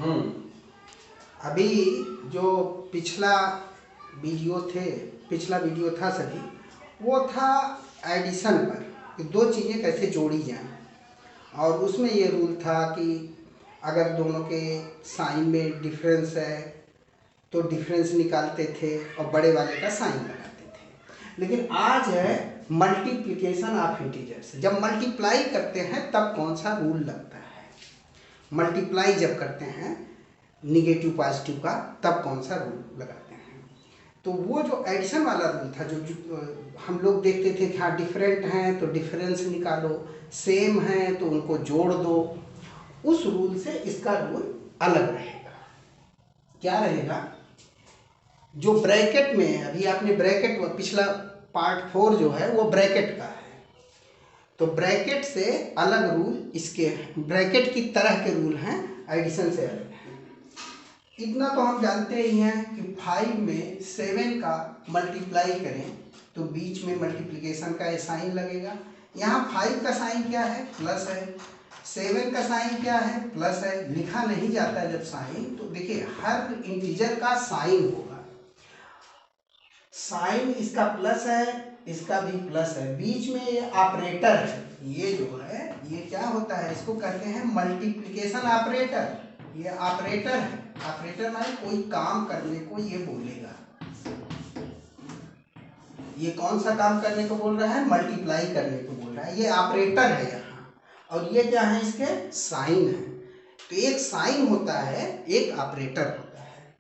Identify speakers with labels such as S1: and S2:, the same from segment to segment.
S1: हम्म। अभी जो पिछला पिछला वीडियो था सभी, वो था एडिशन पर कि दो चीज़ें कैसे जोड़ी जाएं। और उसमें ये रूल था कि अगर दोनों के साइन में डिफरेंस है तो डिफरेंस निकालते थे और बड़े वाले का साइन लगाते थे। लेकिन आज है मल्टीप्लिकेशन ऑफ इंटीजर्स। जब मल्टीप्लाई करते हैं तब कौन सा रूल लगता है, मल्टीप्लाई जब करते हैं निगेटिव पॉजिटिव का तब कौन सा रूल लगाते हैं। तो वो जो एडिशन वाला रूल था जो हम लोग देखते थे कि हाँ डिफरेंट हैं तो डिफरेंस निकालो, सेम हैं तो उनको जोड़ दो, उस रूल से इसका रूल अलग रहेगा। क्या रहेगा? जो ब्रैकेट में अभी आपने ब्रैकेट पिछला पार्ट 4 जो है वो ब्रैकेट का है, तो ब्रैकेट से अलग रूल इसके ब्रैकेट की तरह के रूल हैं, एडिशन से अलग हैं। इतना तो हम जानते ही हैं कि 5 में 7 का मल्टीप्लाई करें तो बीच में मल्टीप्लिकेशन का साइन लगेगा। यहाँ 5 का साइन क्या है? प्लस है। 7 का साइन क्या है? प्लस है। लिखा नहीं जाता जब साइन, तो देखिए हर इंटीजर का साइन होगा। साइन इसका प्लस है, इसका भी प्लस है, बीच में ये ऑपरेटर है। ये जो है ये क्या होता है? इसको कहते हैं मल्टीप्लिकेशन ऑपरेटर। ये ऑपरेटर है। ऑपरेटर माने कोई काम करने को ये बोलेगा। ये कौन सा काम करने को बोल रहा है? मल्टीप्लाई करने को बोल रहा है। ये ऑपरेटर है यहाँ, और ये क्या है? इसके साइन है। तो एक साइन होता है, एक ऑपरेटर होता है।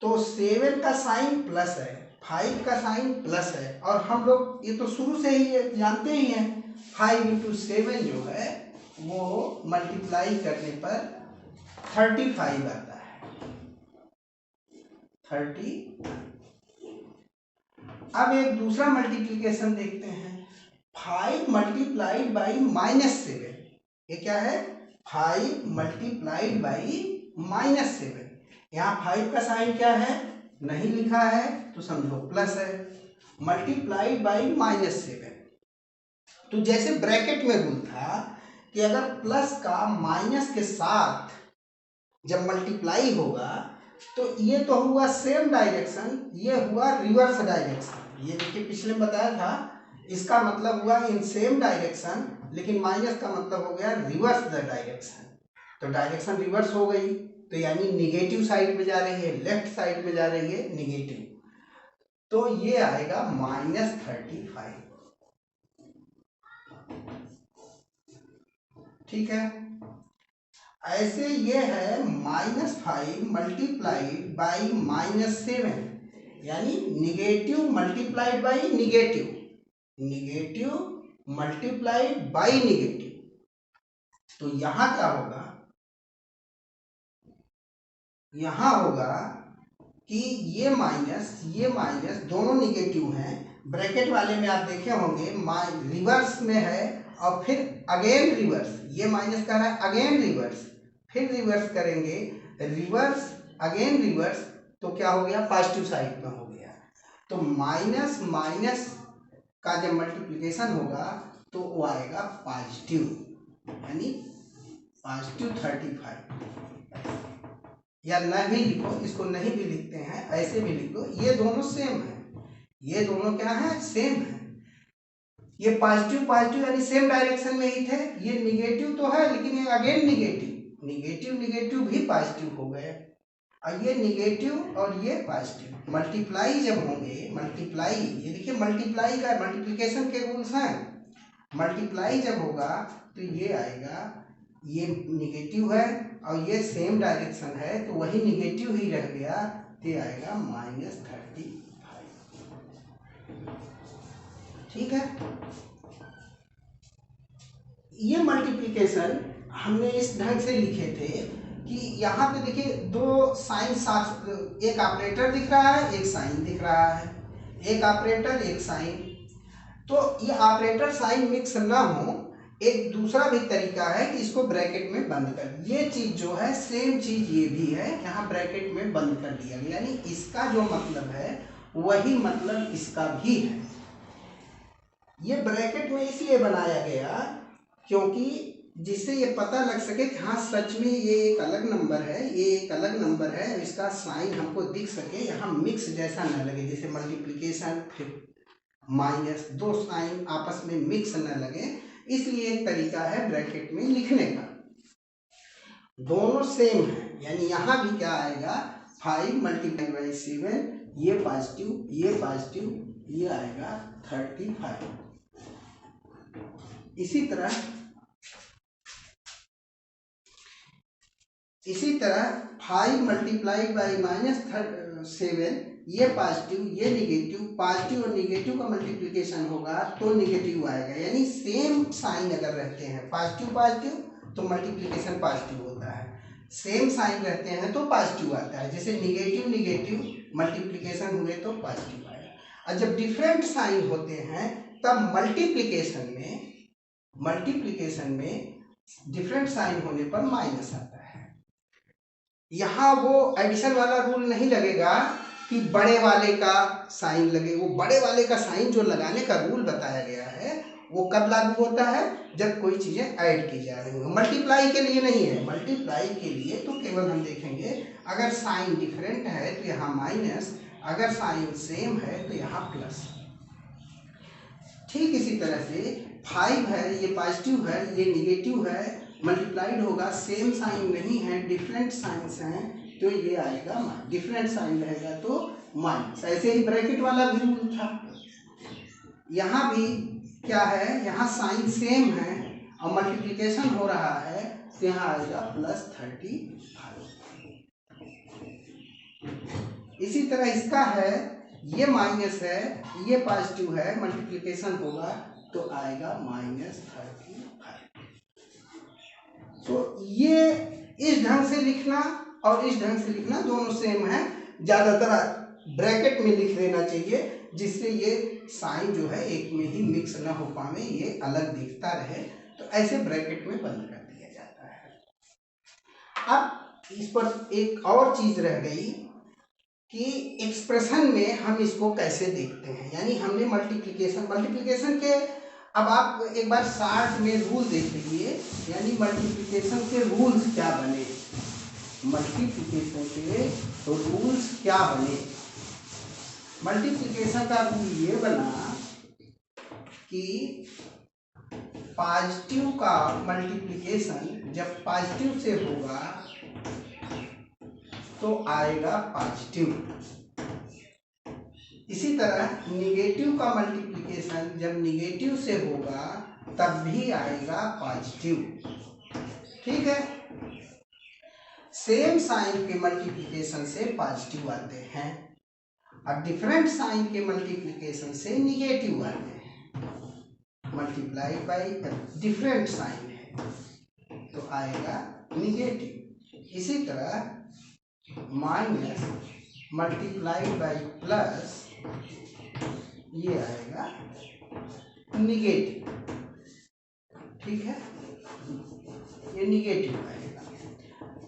S1: तो 7 का साइन प्लस है, 5 का साइन प्लस है, और हम लोग ये तो शुरू से ही जानते ही हैं 5 × 7 जो है वो मल्टीप्लाई करने पर 35 आता है। 30। अब एक दूसरा मल्टीप्लिकेशन देखते हैं, 5 मल्टीप्लाइड बाई -7। ये क्या है? 5 मल्टीप्लाइड बाई -7। यहाँ 5 का साइन क्या है? नहीं लिखा है तो समझो प्लस है। Multiplied by -7। तो जैसे ब्रैकेट में रूल था कि अगर प्लस का माइनस के साथ जब मल्टीप्लाई होगा तो ये तो हुआ सेम डायरेक्शन, ये हुआ रिवर्स डायरेक्शन। ये देखिए पिछले में बताया था, इसका मतलब हुआ इन सेम डायरेक्शन, लेकिन माइनस का मतलब हो गया रिवर्स द डायरेक्शन। तो डायरेक्शन रिवर्स हो गई, तो यानी निगेटिव साइड में जा रही है, लेफ्ट साइड में जा रही है निगेटिव। तो ये आएगा -35। ठीक है। ऐसे ये है -5 मल्टीप्लाइड बाई -7, यानी negative multiplied by negative, negative multiplied by negative. तो यहां क्या होगा? यहां होगा कि ये माइनस दोनों निगेटिव हैं। ब्रैकेट वाले में आप देखे होंगे रिवर्स में है और फिर अगेन रिवर्स। ये माइनस कर रहा है, अगेन रिवर्स, फिर रिवर्स करेंगे, रिवर्स अगेन रिवर्स, तो क्या हो गया? पॉजिटिव साइड में हो गया। तो माइनस माइनस का जब मल्टीप्लिकेशन होगा तो वो आएगा पॉजिटिव, यानी +35। या न भी लिखो, इसको नहीं भी लिखते हैं, ऐसे भी लिखो, ये दोनों सेम है। ये दोनों क्या है? सेम है। ये पॉजिटिव पॉजिटिव यानी सेम डायरेक्शन में ही थे। ये निगेटिव तो है लेकिन ये अगेन निगेटिव, निगेटिव निगेटिव भी पॉजिटिव हो गए, और ये निगेटिव और ये पॉजिटिव। मल्टीप्लाई जब होंगे, मल्टीप्लाई, ये देखिए मल्टीप्लाई का मल्टीप्लिकेशन के रूल्स हैं। मल्टीप्लाई जब होगा तो ये आएगा, ये निगेटिव है और ये सेम डायरेक्शन है तो वही निगेटिव ही रह गया, तो आएगा -35। ठीक है। ये मल्टीप्लिकेशन हमने इस ढंग से लिखे थे कि यहाँ पे देखिए दो साइन साथ, एक ऑपरेटर दिख रहा है, एक साइन दिख रहा है, एक ऑपरेटर एक साइन। तो ये ऑपरेटर साइन मिक्स ना हो, एक दूसरा भी तरीका है कि इसको ब्रैकेट में बंद कर, ये चीज जो है सेम चीज ये भी है, यहाँ ब्रैकेट में बंद कर दिया गया, यानी इसका जो मतलब है वही मतलब इसका भी है। ये ब्रैकेट में इसलिए बनाया गया क्योंकि जिससे ये पता लग सके कि हाँ सच में ये एक अलग नंबर है, ये एक अलग नंबर है, इसका साइन हमको दिख सके, यहाँ मिक्स जैसा न लगे, जैसे मल्टीप्लिकेशन फिर माइनस, दो साइन आपस में मिक्स न लगे, इसलिए एक तरीका है ब्रैकेट में लिखने का। दोनों सेम है, यानी यहाँ भी क्या आएगा 5 मल्टीप्लाई बाई 7, ये पॉजिटिव, ये आएगा 35। इसी तरह 5 मल्टीप्लाई बाई -7, ये पॉजिटिव, ये निगेटिव, पॉजिटिव और निगेटिव का मल्टीप्लिकेशन होगा तो निगेटिव आएगा, यानी सेम साइन अगर रहते हैं पॉजिटिव तो मल्टीप्लिकेशन पॉजिटिव होता है, सेम साइन रहते हैं तो पॉजिटिव आता है, जैसे निगेटिव मल्टीप्लिकेशन हुए तो पॉजिटिव आएगा। और जब डिफरेंट साइन होते हैं तब मल्टीप्लिकेशन में डिफरेंट साइन होने पर माइनस आता है। यहाँ वो एडिशन वाला रूल नहीं लगेगा कि बड़े वाले का साइन लगे, वो बड़े वाले का साइन जो लगाने का रूल बताया गया है वो कब लागू होता है, जब कोई चीज़ें ऐड की जा रही हो। मल्टीप्लाई के लिए नहीं है, मल्टीप्लाई के लिए तो केवल हम देखेंगे अगर साइन डिफरेंट है तो यहाँ माइनस, अगर साइन सेम है तो यहाँ प्लस। ठीक इसी तरह से 5 है, ये पॉजिटिव है, ये निगेटिव है, मल्टीप्लाइड होगा, सेम साइन नहीं है, डिफरेंट साइंस हैं तो ये आएगा डिफरेंट साइन रहेगा तो माइनस। ऐसे ही ब्रैकेट वाला भी रूल था, यहाँ भी क्या है, यहाँ साइन सेम है और मल्टीप्लिकेशन हो रहा है तो यहाँ आएगा +35। इसी तरह इसका है, ये माइनस है, ये पॉजिटिव है, मल्टीप्लिकेशन होगा तो आएगा -35। तो ये इस ढंग से लिखना और इस ढंग से लिखना दोनों सेम है, ज़्यादातर ब्रैकेट में लिख देना चाहिए जिससे ये साइन जो है एक में ही मिक्स ना हो पावे, ये अलग दिखता रहे, तो ऐसे ब्रैकेट में बंद कर दिया जाता है। अब इस पर एक और चीज़ रह गई कि एक्सप्रेशन में हम इसको कैसे देखते हैं, यानी हमने मल्टीप्लिकेशन के, अब आप एक बार शार्ट में रूल देख लीजिए, यानी मल्टीप्लिकेशन के रूल्स क्या बने, मल्टीप्लिकेशन के रूल्स क्या बने। मल्टीप्लिकेशन का रूल ये बना कि पॉजिटिव का मल्टीप्लिकेशन जब पॉजिटिव से होगा तो आएगा पॉजिटिव, इसी तरह निगेटिव का मल्टीप्लिकेशन जब निगेटिव से होगा तब भी आएगा पॉजिटिव। ठीक है, सेम साइन के मल्टीप्लिकेशन से पॉजिटिव आते हैं और डिफरेंट साइन के मल्टीप्लिकेशन से निगेटिव आते हैं। मल्टीप्लाई बाई डिफरेंट साइन है तो आएगा निगेटिव। इसी तरह माइनस मल्टीप्लाई बाई प्लस ये आएगा निगेटिव। ठीक है, ये निगेटिव आएगा।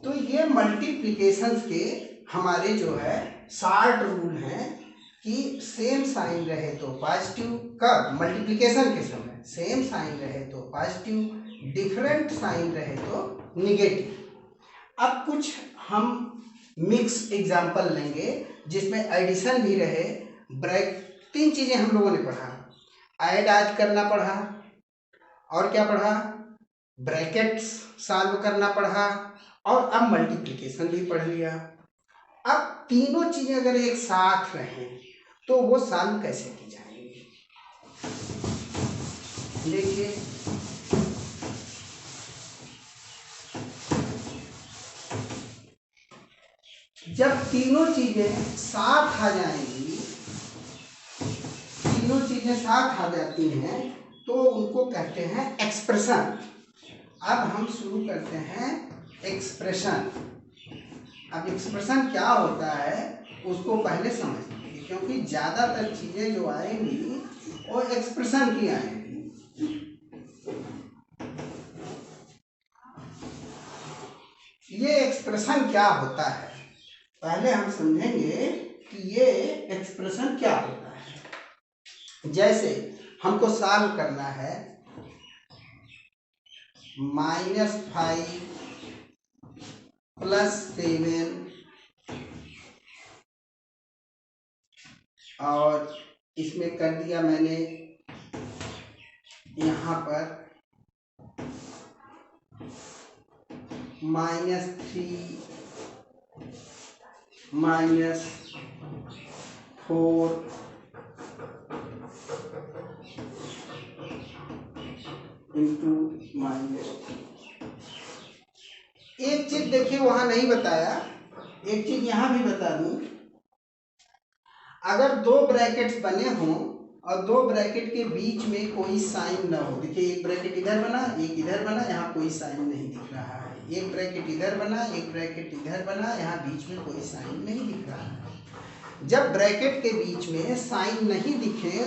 S1: तो ये मल्टीप्लिकेशंस के हमारे जो है शार्ट रूल हैं कि सेम साइन रहे तो पॉजिटिव, कब मल्टीप्लिकेशन के समय सेम साइन रहे तो पॉजिटिव, डिफरेंट साइन रहे तो निगेटिव। अब कुछ हम मिक्स एग्जाम्पल लेंगे जिसमें एडिशन भी रहे, तीन चीज़ें हम लोगों ने पढ़ा, ऐड आज करना पढ़ा, और क्या पढ़ा, ब्रैकेट्स सॉल्व करना पढ़ा, और अब मल्टीप्लिकेशन भी पढ़ लिया। अब तीनों चीजें अगर एक साथ रहें तो वो सॉल्व कैसे की जाएंगी। देखिए जब तीनों चीजें साथ आ जाएंगी, तीनों चीजें साथ आ जाती हैं तो उनको कहते हैं एक्सप्रेशन। अब हम शुरू करते हैं एक्सप्रेशन। अब एक्सप्रेशन क्या होता है उसको पहले समझ लीजिए, क्योंकि ज़्यादातर चीज़ें जो आएंगी वो एक्सप्रेशन की आएंगी। ये एक्सप्रेशन क्या होता है पहले हम समझेंगे कि ये एक्सप्रेशन क्या होता है। जैसे हमको सॉल्व करना है -5 +7 और इसमें कर दिया मैंने यहाँ पर -3 -4 इंटू -3। एक चीज देखिए वहां नहीं बताया, एक चीज यहां भी बता दूं, अगर दो ब्रैकेट्स बने हों और दो ब्रैकेट के बीच में कोई साइन ना हो, देखिए एक ब्रैकेट इधर बना एक इधर बना, यहाँ कोई साइन नहीं दिख रहा है, एक ब्रैकेट इधर बना एक ब्रैकेट इधर बना, यहाँ बीच में कोई साइन नहीं दिख रहा है। जब ब्रैकेट के बीच में साइन नहीं दिखे,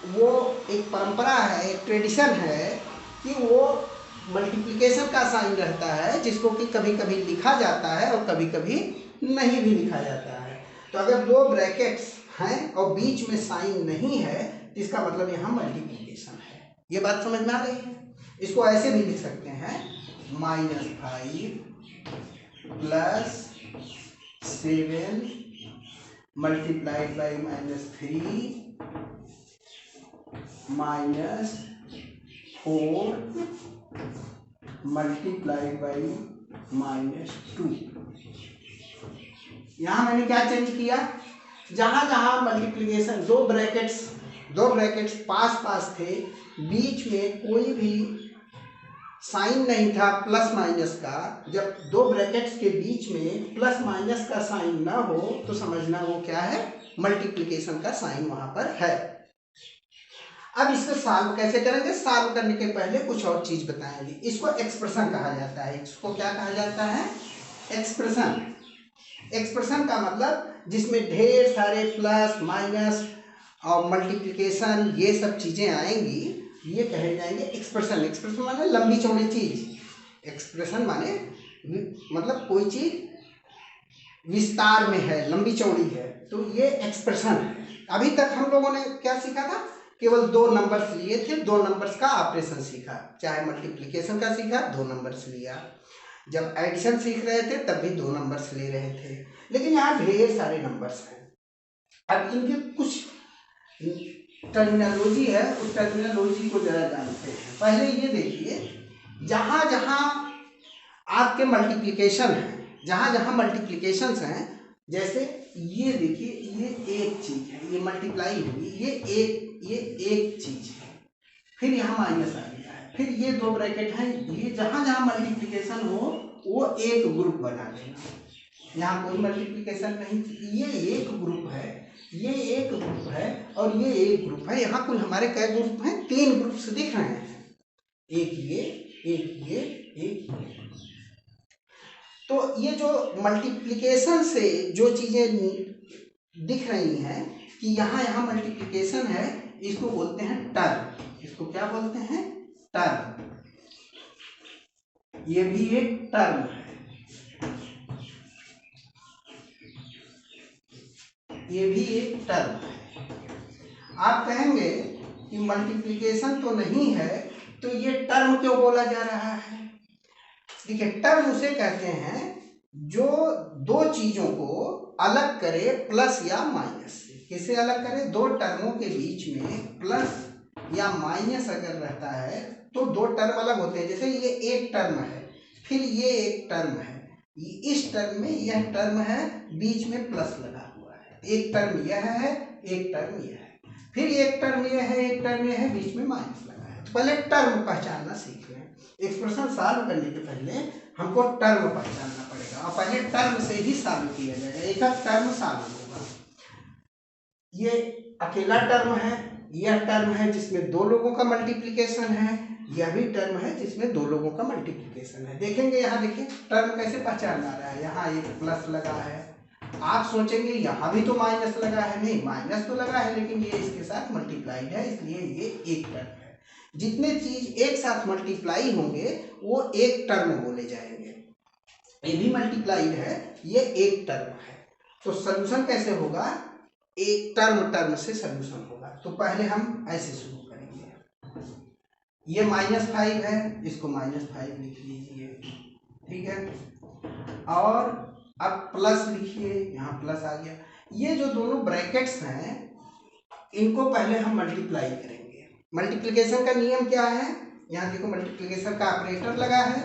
S1: वो एक परंपरा है, एक ट्रेडिशन है कि वो मल्टीप्लिकेशन का साइन रहता है, जिसको कि कभी कभी लिखा जाता है और कभी कभी नहीं भी लिखा जाता है। तो अगर दो ब्रैकेट्स हैं और बीच में साइन नहीं है, इसका मतलब यहाँ मल्टीप्लिकेशन है। ये बात समझ में आ रही है? इसको ऐसे भी लिख सकते हैं, -5 +7 मल्टीप्लाइड बाई -3 -4 मल्टीप्लाइड बाई -2। यहां मैंने क्या चेंज किया, जहां जहां मल्टीप्लिकेशन दो ब्रैकेट्स पास पास थे, बीच में कोई भी साइन नहीं था प्लस माइनस का, जब दो ब्रैकेट्स के बीच में प्लस माइनस का साइन ना हो तो समझना वो क्या है, मल्टीप्लिकेशन का साइन वहां पर है। अब इसको सॉल्व कैसे करेंगे, सॉल्व करने के पहले कुछ और चीज बताएंगे। इसको एक्सप्रेशन कहा जाता है। इसको क्या कहा जाता है, एक्सप्रेशन। एक्सप्रेशन का मतलब जिसमें ढेर सारे प्लस माइनस और मल्टीप्लिकेशन ये सब चीजें आएंगी, ये कहे जाएंगे एक्सप्रेशन। एक्सप्रेशन माने लंबी चौड़ी चीज। एक्सप्रेशन माने मतलब कोई चीज विस्तार में है, लंबी चौड़ी है, तो ये एक्सप्रेशन है। अभी तक हम लोगों ने क्या सीखा था, केवल दो नंबर्स लिए थे, दो नंबर्स का ऑपरेशन सीखा, चाहे मल्टीप्लिकेशन का सीखा, दो नंबर्स लिया। जब एडिशन सीख रहे थे तब भी दो नंबर्स ले रहे थे, लेकिन यहाँ ढेर सारे नंबर्स हैं। अब इनके कुछ टर्मिनोलॉजी है, उस टर्मिनोलॉजी को जरा जानते हैं। पहले ये देखिए, जहाँ जहाँ आपके मल्टीप्लिकेशन है, जहाँ जहाँ मल्टीप्लिकेशंस हैं, जैसे ये देखिए, ये एक चीज है, ये मल्टीप्लाई हुई, ये एक चीज है, फिर यहाँ माइनस आ गया है, फिर ये दो ब्रैकेट हैं, ये जहाँ जहाँ मल्टीप्लिकेशन हो वो एक ग्रुप बना लेना। यहाँ कोई मल्टीप्लिकेशन नहीं, ये एक ग्रुप है, ये एक ग्रुप है और ये एक ग्रुप है। यहाँ कुल हमारे कै ग्रुप हैं, 3 ग्रुप्स दिख रहे हैं, एक ये एक ये एक ये। तो ये जो मल्टीप्लिकेशन से जो चीजें दिख रही हैं कि यहाँ यहाँ मल्टीप्लिकेशन है, इसको बोलते हैं टर्म। इसको क्या बोलते हैं, टर्म। ये भी एक टर्म है, ये भी एक टर्म है। आप कहेंगे कि मल्टीप्लिकेशन तो नहीं है, तो ये टर्म क्यों बोला जा रहा है? देखिए, टर्म उसे कहते हैं जो दो चीजों को अलग करे प्लस या माइनस से। किसे अलग करे, दो टर्मों के बीच में प्लस या माइनस अगर रहता है तो दो टर्म अलग होते हैं। जैसे ये एक टर्म है, फिर ये एक टर्म है, इस टर्म में यह टर्म है, बीच में प्लस लगा हुआ है, एक टर्म यह है, एक टर्म यह है, फिर एक टर्म यह है, एक टर्म यह है, बीच में माइनस लगा है। तो पहले टर्म पहचानना सीख लें। एक्सप्रेशन सॉल्व करने के पहले हमको टर्म पहचानना पड़ेगा, और पहले टर्म से ही सॉल्व किया जाएगा, एक टर्म सॉल्व होगा। ये अकेला टर्म है, यह टर्म है जिसमें दो लोगों का मल्टीप्लिकेशन है, यह भी टर्म है जिसमें दो लोगों का मल्टीप्लिकेशन है। देखेंगे यहाँ, देखिए टर्म कैसे पहचान आ रहा है, यहाँ एक प्लस लगा है, आप सोचेंगे यहाँ भी तो माइनस लगा है, नहीं माइनस तो लगा है, लेकिन ये इसके साथ मल्टीप्लाइड है, इसलिए ये एक टर्म है। जितने चीज एक साथ मल्टीप्लाई होंगे वो एक टर्म बोले जाएंगे। ये भी मल्टीप्लाइड है, ये एक टर्म है। तो सॉल्यूशन कैसे होगा, एक टर्म से सॉल्यूशन होगा। तो पहले हम ऐसे शुरू करेंगे, ये -5 है, इसको -5 लिख लीजिए, ठीक है। और अब प्लस लिखिए, यहाँ प्लस आ गया। ये जो दोनों ब्रैकेट्स हैं इनको पहले हम मल्टीप्लाई करेंगे। मल्टीप्लिकेशन का नियम क्या है, यहाँ देखो मल्टीप्लिकेशन का ऑपरेटर लगा है,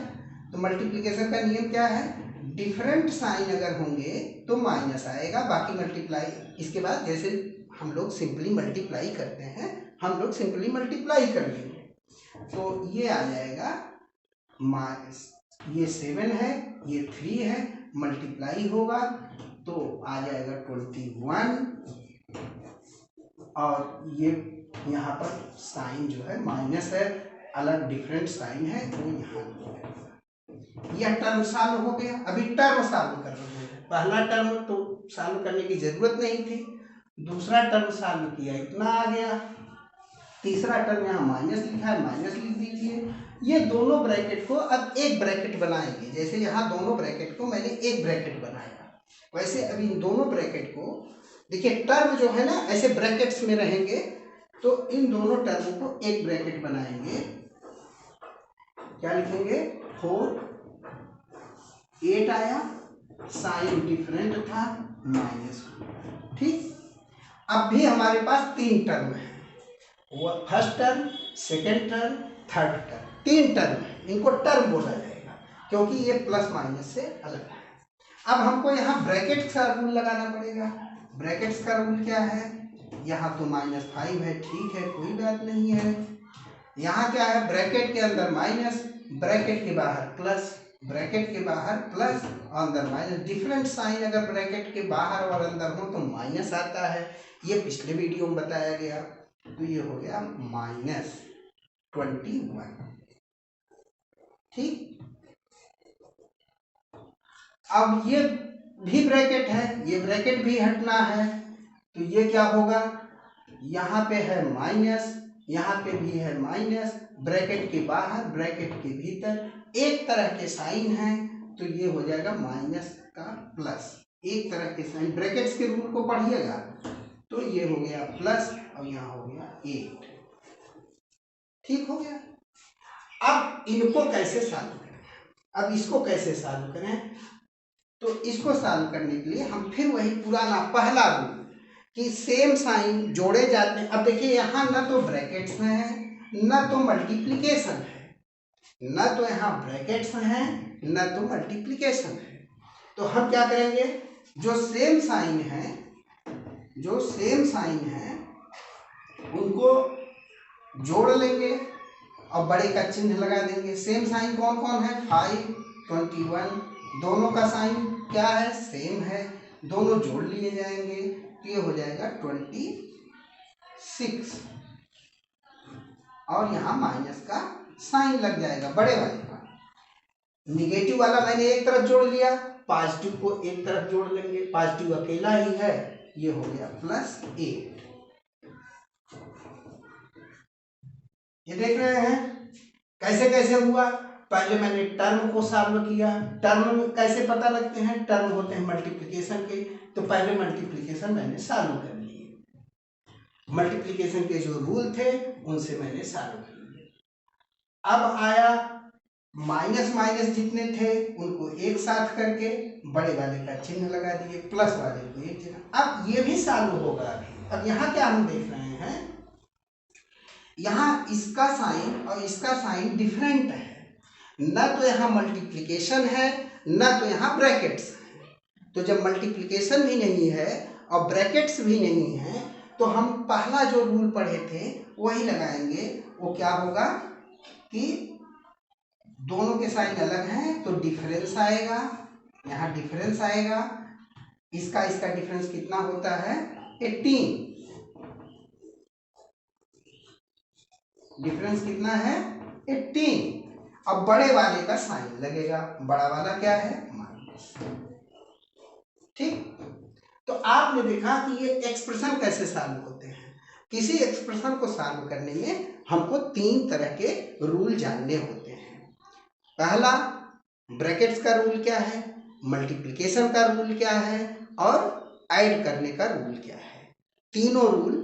S1: तो मल्टीप्लिकेशन का नियम क्या है, डिफरेंट साइन अगर होंगे तो माइनस आएगा, बाकी मल्टीप्लाई। इसके बाद जैसे हम लोग सिंपली मल्टीप्लाई करते हैं, हम लोग सिंपली मल्टीप्लाई कर लेंगे, तो ये आ जाएगा माइनस, ये 7 है, ये 3 है, मल्टीप्लाई होगा तो आ जाएगा 21, और ये यहाँ पर साइन जो है माइनस है, अलग डिफरेंट साइन है, वो यहाँ यह टर्म सॉल्व हो गया। अभी टर्म सॉल्व कर रहे हैं, पहला टर्म तो सॉल्व करने की जरूरत नहीं थी, दूसरा टर्म सॉल्व किया, इतना आ गया, तीसरा टर्म यहाँ माइनस लिखा है, माइनस लिख दीजिए। ये दोनों ब्रैकेट को अब एक ब्रैकेट बनाएंगे, जैसे यहाँ दोनों ब्रैकेट को मैंने एक ब्रैकेट बनाया, वैसे अभी इन दोनों ब्रैकेट को देखिए, टर्म जो है ना ऐसे ब्रैकेट्स में रहेंगे, तो इन दोनों टर्म को एक ब्रैकेट बनाएंगे। क्या लिखेंगे, 4, 8 आया, साइन डिफरेंट था, -2, ठीक। अब भी हमारे पास 3 टर्म है, वो first term, second term, third term, 3 term है, इनको टर्म बोला जाएगा क्योंकि ये प्लस माइनस से अलग है। अब हमको यहाँ ब्रैकेट का रूल लगाना पड़ेगा। ब्रैकेट्स का रूल क्या है, यहाँ तो -5 है, ठीक है, कोई बात नहीं है। यहाँ क्या है, ब्रैकेट के अंदर माइनस, ब्रैकेट के बाहर प्लस, ब्रैकेट के बाहर प्लस, अंदर माइनस। डिफरेंट साइन अगर ब्रैकेट के बाहर और अंदर हो तो माइनस आता है, ये पिछले वीडियो में बताया गया। तो ये हो गया -21, ठीक। अब ये भी ब्रैकेट है, ये ब्रैकेट भी हटना है, तो ये क्या होगा, यहाँ पे है माइनस, यहाँ पे भी है माइनस, ब्रैकेट के बाहर ब्रैकेट के भीतर एक तरह के साइन है, तो ये हो जाएगा माइनस का प्लस, एक तरह के साइन। ब्रैकेट्स के रूल को पढ़िएगा, तो ये हो गया प्लस और यहाँ हो गया 8, ठीक हो गया। अब इनको कैसे सॉल्व करें, अब इसको कैसे सॉल्व करें, तो इसको सॉल्व करने के लिए हम फिर वही पुराना पहला रूल कि सेम साइन जोड़े जाते हैं। अब देखिए यहाँ न तो ब्रैकेट्स में है, न तो मल्टीप्लिकेशन है, न तो यहाँ ब्रैकेट्स हैं, न तो मल्टीप्लिकेशन है, तो हम क्या करेंगे, जो सेम साइन है, जो सेम साइन है उनको जोड़ लेंगे और बड़े का चिन्ह लगा देंगे। सेम साइन कौन कौन है, 5, 21, दोनों का साइन क्या है, सेम है, दोनों जोड़ लिए जाएंगे, तो ये हो जाएगा 26, और यहाँ माइनस का साइन लग जाएगा बड़े वाले का। निगेटिव वाला मैंने एक तरफ जोड़ लिया, पॉजिटिव को एक तरफ जोड़ लेंगे, पॉजिटिव अकेला ही है, ये हो गया +8। ये देख रहे हैं कैसे कैसे हुआ। पहले मैंने टर्म को सॉल्व किया, टर्म कैसे पता लगते हैं, टर्म होते हैं मल्टीप्लिकेशन के, तो पहले मल्टीप्लिकेशन मैंने सॉल्व कर लिए, मल्टीप्लिकेशन के जो रूल थे उनसे मैंने सॉल्व कर लिए। अब आया माइनस माइनस जितने थे उनको एक साथ करके बड़े वाले का चिन्ह लगा दिए, प्लस वाले को एक चिन्ह। अब ये भी सॉल्व होगा अभी। अब यहाँ क्या हम देख रहे हैं, यहाँ इसका साइन और इसका साइन डिफरेंट है, न तो यहाँ मल्टीप्लिकेशन है न तो यहाँ ब्रैकेट्स है। तो जब मल्टीप्लिकेशन भी नहीं है और ब्रैकेट्स भी नहीं है, तो हम पहला जो रूल पढ़े थे वही लगाएंगे। वो क्या होगा कि दोनों के साइन अलग हैं तो डिफरेंस आएगा, यहाँ डिफरेंस आएगा, इसका इसका डिफरेंस कितना होता है, 18, डिफरेंस कितना है, 18। अब बड़े वाले का साइन लगेगा, बड़ा वाला क्या है, माइनस, ठीक। तो आपने देखा कि ये एक्सप्रेशन कैसे सॉल्व होते हैं। किसी एक्सप्रेशन को सॉल्व करने में हमको 3 तरह के रूल जानने होते हैं। पहला ब्रैकेट्स का रूल क्या है, मल्टीप्लिकेशन का रूल क्या है और ऐड करने का रूल क्या है, तीनों रूल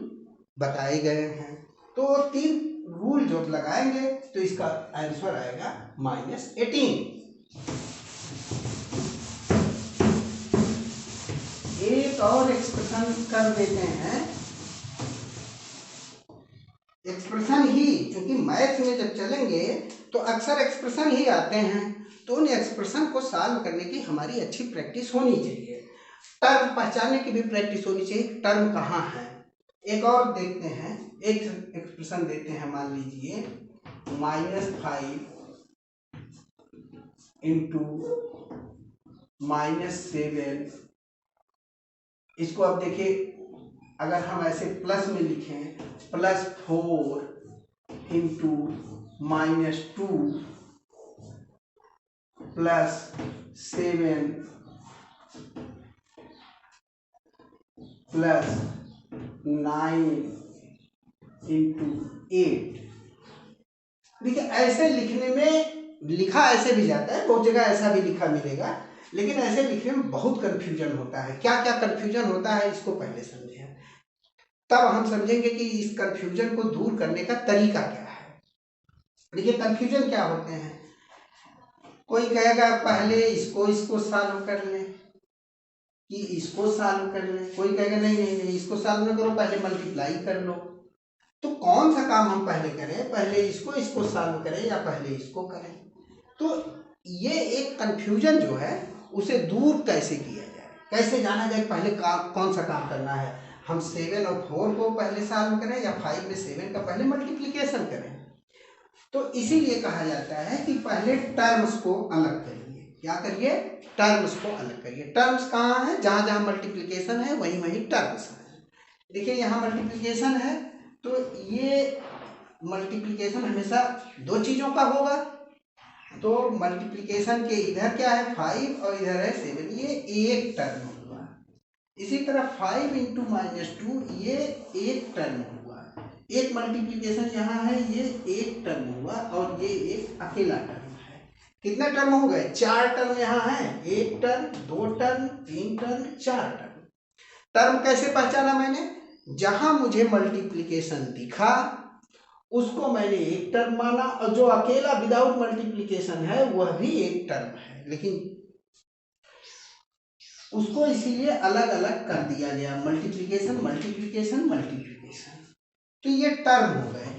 S1: बताए गए हैं। तो 3 रूल जब लगाएंगे तो इसका आंसर आएगा -18। एक और एक्सप्रेशन कर देते हैं। एक्सप्रेशन ही, क्योंकि मैथ में जब चलेंगे तो अक्सर एक्सप्रेशन ही आते हैं, तो उन एक्सप्रेशन को सॉल्व करने की हमारी अच्छी प्रैक्टिस होनी चाहिए। टर्म पहचानने की भी प्रैक्टिस होनी चाहिए, टर्म कहाँ है। एक और देखते हैं, एक एक्सप्रेशन देते हैं, मान लीजिए -5 × -7। इसको अब देखिए, अगर हम ऐसे प्लस में लिखें, +4 × -2 +7 +9 × 8। देखिए ऐसे लिखने में, लिखा ऐसे भी जाता है, बहुत जगह ऐसा भी लिखा मिलेगा, लेकिन ऐसे लिखने में बहुत कंफ्यूजन होता है। क्या क्या कंफ्यूजन होता है इसको पहले समझें, तब हम समझेंगे कि इस कंफ्यूजन को दूर करने का तरीका क्या है। देखिए कंफ्यूजन क्या होते हैं, कोई कहेगा पहले इसको सॉल्व कर लें कि इसको सॉल्व कर लें, कोई कहेगा नहीं नहीं नहीं इसको सॉल्व ना करो, पहले मल्टीप्लाई कर लो। तो कौन सा काम हम पहले करें, पहले इसको सॉल्व करें या पहले इसको करें। तो ये एक कंफ्यूजन जो है उसे दूर कैसे किया जाए, कैसे जाना जाए पहले कौन सा काम करना है। हम 7 और 4 को पहले सॉल्व करें या 5 में 7 का पहले मल्टीप्लिकेशन करें। तो इसीलिए कहा जाता है कि पहले टर्म्स को अलग करिए। क्या करिए, टर्म्स को अलग करिए। टर्म्स कहाँ है, जहाँ जहाँ मल्टीप्लिकेशन है वहीं वहीं टर्म्स है। देखिए यहाँ मल्टीप्लिकेशन है, तो ये मल्टीप्लिकेशन हमेशा दो चीज़ों का होगा। तो मल्टीप्लिकेशन के इधर क्या है 5 और इधर है 7, ये एक टर्म हुआ। इसी तरह 5 × -2 ये एक टर्म हुआ। एक मल्टीप्लिकेशन यहाँ है, ये एक टर्म हुआ और ये एक अकेला टर्म है। कितने टर्म हो गए, 4 टर्म यहाँ है, एक term, 2 term, 3 term, 4 term. Term कैसे पहचाना मैंने, जहां मुझे मल्टीप्लिकेशन दिखा उसको मैंने एक टर्म माना, और जो अकेला विदाउट मल्टीप्लिकेशन है वह भी एक टर्म है, लेकिन उसको इसीलिए अलग अलग कर दिया गया, मल्टीप्लिकेशन मल्टीप्लिकेशन मल्टीप्लिकेशन। तो ये टर्म हो गए,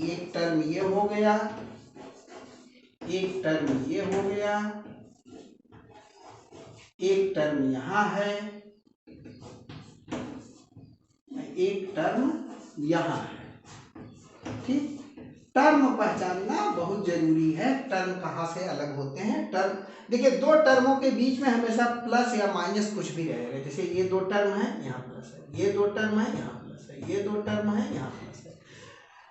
S1: एक टर्म ये हो गया, एक टर्म ये हो गया, एक टर्म यहाँ है, एक टर्म यहाँ है। ठीक, टर्म पहचानना बहुत जरूरी है, टर्म कहाँ से अलग होते हैं। टर्म देखिए, दो टर्मों के बीच में हमेशा प्लस या माइनस कुछ भी रहेगा। जैसे ये दो टर्म है, यहाँ प्लस है, ये दो टर्म है, यहाँ प्लस है, ये दो टर्म है, यहाँ प्लस है,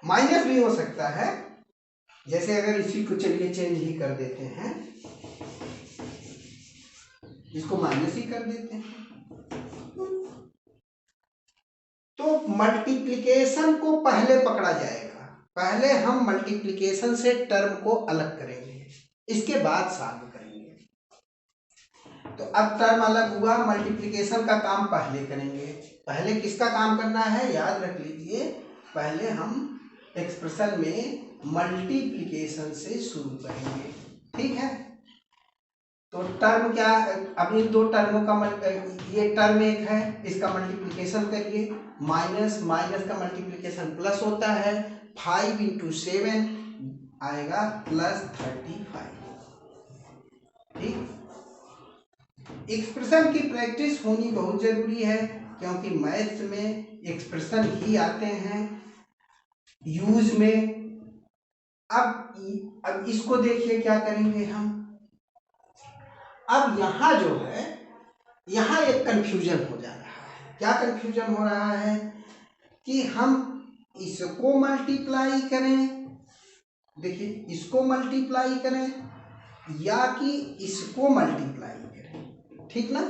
S1: माइनस भी हो सकता है। जैसे अगर इसी को चलिए चेंज ही कर देते हैं, इसको माइनस ही कर देते हैं, तो मल्टीप्लिकेशन को पहले पकड़ा जाएगा। पहले हम मल्टीप्लिकेशन से टर्म को अलग करेंगे, इसके बाद सॉल्व करेंगे। तो अब टर्म अलग हुआ, मल्टीप्लिकेशन का काम पहले करेंगे। पहले किसका काम करना है, याद रख लीजिए, पहले हम एक्सप्रेशन में मल्टीप्लिकेशन से शुरू करेंगे। ठीक है, तो टर्म क्या, अब इन दो टर्मों का ये टर्म एक है, इसका मल्टीप्लिकेशन करिए, माइनस माइनस का मल्टीप्लिकेशन प्लस होता है, 5 × 7 आएगा +35। ठीक, एक्सप्रेशन की प्रैक्टिस होनी बहुत जरूरी है, क्योंकि मैथ्स में एक्सप्रेशन ही आते हैं यूज में। अब इसको देखिए क्या करेंगे हम। अब यहाँ जो है, यहाँ एक कंफ्यूजन हो जा रहा है। क्या कंफ्यूजन हो रहा है कि हम इसको मल्टीप्लाई करें, देखिए इसको मल्टीप्लाई करें या कि इसको मल्टीप्लाई करें। ठीक ना,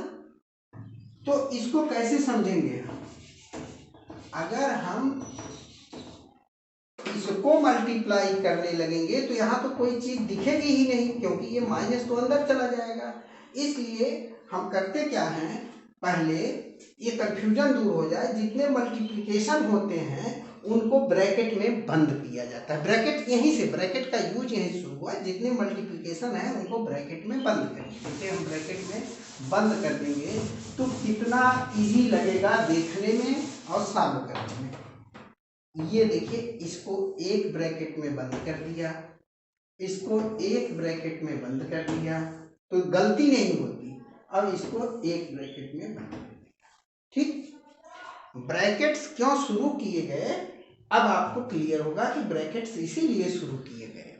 S1: तो इसको कैसे समझेंगे हम। अगर हम इसको मल्टीप्लाई करने लगेंगे तो यहाँ तो कोई चीज दिखेगी ही नहीं, क्योंकि ये माइनस तो अंदर चला जाएगा। इसलिए हम करते क्या हैं, पहले ये कंफ्यूजन दूर हो जाए, जितने मल्टीप्लिकेशन होते हैं उनको ब्रैकेट में बंद किया जाता है। ब्रैकेट यहीं से, ब्रैकेट का यूज यहीं से शुरू हुआ। जितने मल्टीप्लिकेशन है उनको ब्रैकेट में बंद करिए। देखिए हम ब्रैकेट में बंद कर देंगे तो कितना इजी लगेगा देखने में और सॉल्व करने में। ये देखिए, इसको एक ब्रैकेट में बंद कर दिया, इसको एक ब्रैकेट में बंद कर दिया तो गलती नहीं होती। अब इसको एक ब्रैकेट में बंद कर दिया। ठीक, ब्रैकेट्स क्यों शुरू किए गए अब आपको क्लियर होगा कि ब्रैकेट्स इसीलिए शुरू किए गए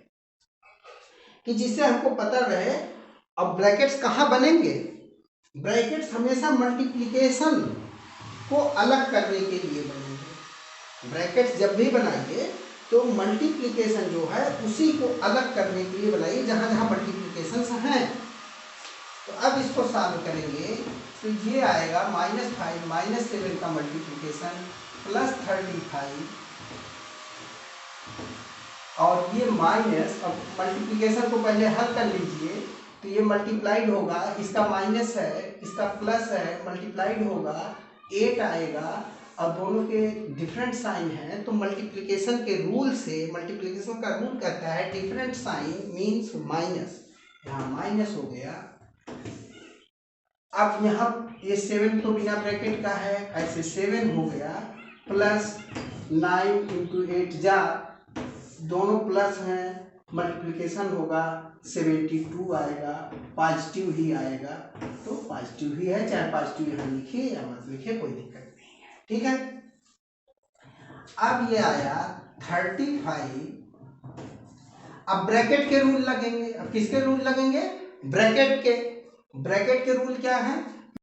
S1: कि जिससे हमको पता रहे। अब ब्रैकेट्स कहाँ बनेंगे? ब्रैकेट्स हमेशा मल्टीप्लिकेशन को अलग करने के लिए बनेंगे। ब्रैकेट्स जब भी बनाइए तो मल्टीप्लिकेशन जो है उसी को अलग करने के लिए बनाइए, जहाँ जहाँ मल्टीप्लिकेशन हैं। तो अब इसको सॉल्व करेंगे तो ये आएगा -5 -7 का मल्टीप्लिकेशन +35 और ये माइनस। अब मल्टीप्लिकेशन को पहले हल कर लीजिए तो ये मल्टीप्लाइड होगा, इसका माइनस है इसका प्लस है, मल्टीप्लाइड होगा 8 आएगा और दोनों के डिफरेंट साइन हैं। तो मल्टीप्लिकेशन के रूल से, मल्टीप्लिकेशन का रूल कहता है डिफरेंट साइन मीन्स माइनस, यहाँ माइनस हो गया। अब यहाँ ये 7 तो बिना ब्रैकेट का है, ऐसे 7 हो गया +9 × 8 जा, दोनों प्लस हैं, मल्टीप्लिकेशन होगा 72 आएगा, पॉजिटिव ही आएगा। तो पॉजिटिव ही है, चाहे पॉजिटिव यहाँ लिखिए या मत लिखिए, कोई दिक्कत नहीं है। ठीक है, अब ये आया 35। अब ब्रैकेट के रूल लगेंगे। अब किसके रूल लगेंगे? ब्रैकेट के। ब्रैकेट के रूल क्या है?